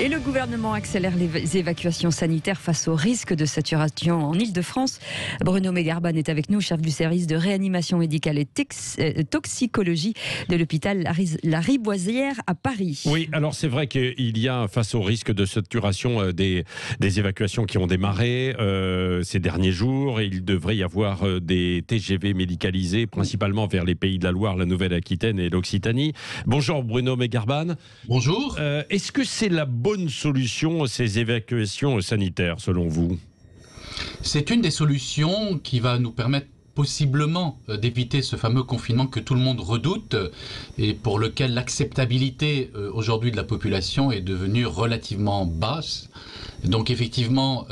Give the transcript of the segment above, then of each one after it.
Et le gouvernement accélère les évacuations sanitaires face au risque de saturation en Ile-de-France. Bruno Megarban est avec nous, chef du service de réanimation médicale et toxicologie de l'hôpital Lariboisière à Paris. Oui, alors c'est vrai qu'il y a, face au risque de saturation, des évacuations qui ont démarré ces derniers jours. Il devrait y avoir des TGV médicalisés, principalement vers les Pays de la Loire, la Nouvelle-Aquitaine et l'Occitanie. Bonjour Bruno Megarban. Bonjour. Est-ce que c'est la bonne solution, ces évacuations sanitaires, selon vous ? C'est une des solutions qui va nous permettre possiblement d'éviter ce fameux confinement que tout le monde redoute et pour lequel l'acceptabilité aujourd'hui de la population est devenue relativement basse. Donc effectivement,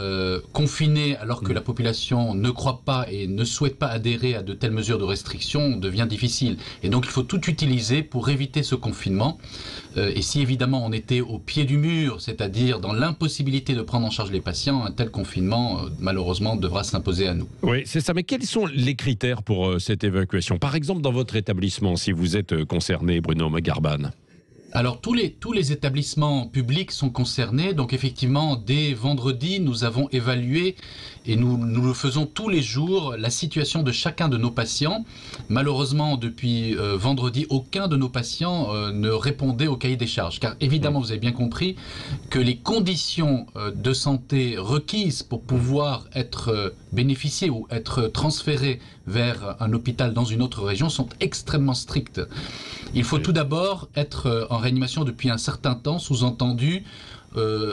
confiner alors que la population ne croit pas et ne souhaite pas adhérer à de telles mesures de restriction devient difficile. Et donc il faut tout utiliser pour éviter ce confinement. Et si évidemment on était au pied du mur, c'est-à-dire dans l'impossibilité de prendre en charge les patients, un tel confinement malheureusement devra s'imposer à nous. Oui, c'est ça. Mais quels sont les critères pour cette évacuation ? Par exemple, dans votre établissement, si vous êtes concerné, Bruno Megarban. Alors tous les établissements publics sont concernés, donc effectivement dès vendredi nous avons évalué et nous le faisons tous les jours la situation de chacun de nos patients. Malheureusement depuis vendredi aucun de nos patients ne répondait au cahier des charges, car évidemment vous avez bien compris que les conditions de santé requises pour pouvoir être bénéficié ou être transféré vers un hôpital dans une autre région sont extrêmement strictes. Il faut tout d'abord être en réanimation depuis un certain temps, sous-entendu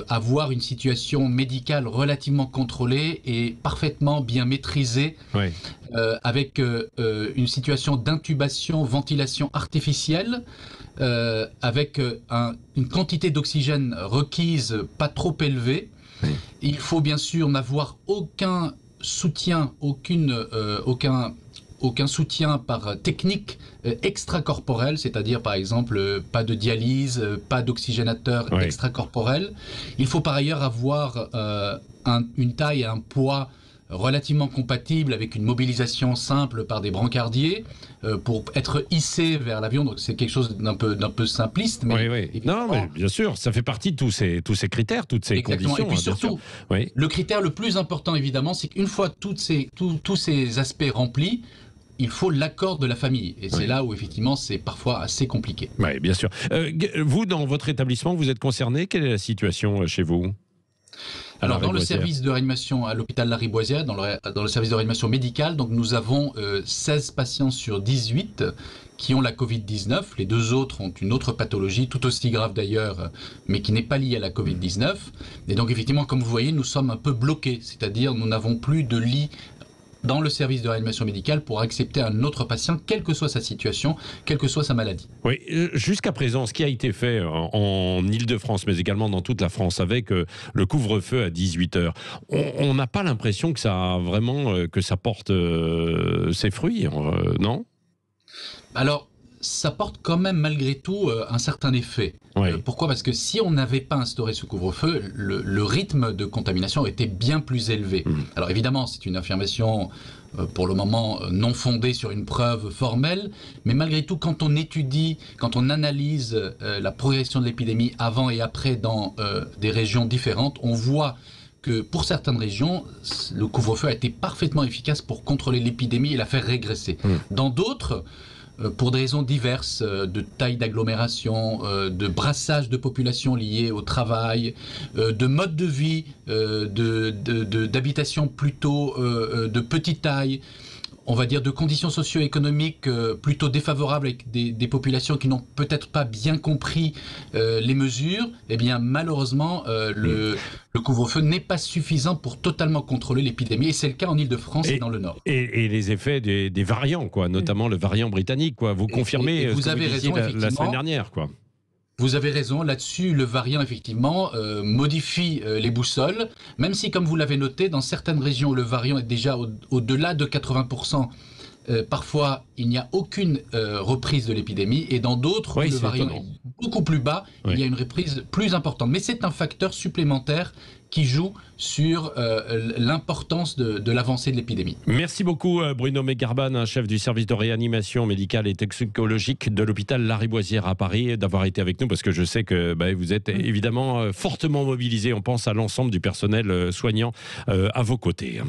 avoir une situation médicale relativement contrôlée et parfaitement bien maîtrisée, oui. Avec une situation d'intubation, ventilation artificielle, avec une quantité d'oxygène requise pas trop élevée. Oui. Il faut bien sûr n'avoir aucun soutien, aucun soutien par technique extracorporelle, c'est-à-dire par exemple pas de dialyse, pas d'oxygénateur oui. extracorporel. Il faut par ailleurs avoir une taille et un poids relativement compatible avec une mobilisation simple par des brancardiers pour être hissé vers l'avion. Donc c'est quelque chose d'un peu simpliste. Mais oui. Non, mais bien sûr, ça fait partie de tous ces critères, toutes ces exactement. conditions. Et puis surtout, oui. Le critère le plus important évidemment, c'est qu'une fois tous ces aspects remplis, il faut l'accord de la famille. Et c'est là où, effectivement, c'est parfois assez compliqué. Oui, bien sûr. Vous, dans votre établissement, vous êtes concerné. Quelle est la situation chez vous ? Alors, dans le service de réanimation à l'hôpital Lariboisière, dans le service de réanimation médicale, donc nous avons 16 patients sur 18 qui ont la Covid-19. Les 2 autres ont une autre pathologie, tout aussi grave d'ailleurs, mais qui n'est pas liée à la Covid-19. Et donc, effectivement, comme vous voyez, nous sommes un peu bloqués. C'est-à-dire, nous n'avons plus de lit dans le service de réanimation médicale pour accepter un autre patient, quelle que soit sa situation, quelle que soit sa maladie. Oui, jusqu'à présent, ce qui a été fait en Ile-de-France, mais également dans toute la France, avec le couvre-feu à 18h, on n'a pas l'impression que ça a vraiment, que ça porte ses fruits, non ? Alors, ça porte quand même malgré tout un certain effet. Oui. Pourquoi ? Parce que si on n'avait pas instauré ce couvre-feu, le rythme de contamination aurait été bien plus élevé. Alors évidemment, c'est une affirmation pour le moment non fondée sur une preuve formelle, mais malgré tout, quand on étudie, quand on analyse la progression de l'épidémie avant et après dans des régions différentes, on voit que pour certaines régions, le couvre-feu a été parfaitement efficace pour contrôler l'épidémie et la faire régresser. Dans d'autres, pour des raisons diverses, de taille d'agglomération, de brassage de population liée au travail, de mode de vie, d'habitation plutôt de petite taille, on va dire de conditions socio-économiques plutôt défavorables avec des populations qui n'ont peut-être pas bien compris les mesures, eh bien malheureusement le couvre-feu n'est pas suffisant pour totalement contrôler l'épidémie, et c'est le cas en Ile-de-France et dans le Nord. Et les effets des variants, quoi, notamment le variant britannique, quoi. Vous confirmez et vous avez raison, la semaine dernière, quoi. Vous avez raison, là-dessus, le variant, effectivement, modifie les boussoles, même si, comme vous l'avez noté, dans certaines régions, le variant est déjà au-delà de 80%. Parfois, il n'y a aucune reprise de l'épidémie, et dans d'autres, le variant est beaucoup plus bas, il y a une reprise plus importante. Mais c'est un facteur supplémentaire qui joue sur l'importance de l'avancée de l'épidémie. Merci beaucoup Bruno Megarban, chef du service de réanimation médicale et toxicologique de l'hôpital Lariboisière à Paris, d'avoir été avec nous, parce que je sais que vous êtes évidemment fortement mobilisé. On pense à l'ensemble du personnel soignant à vos côtés.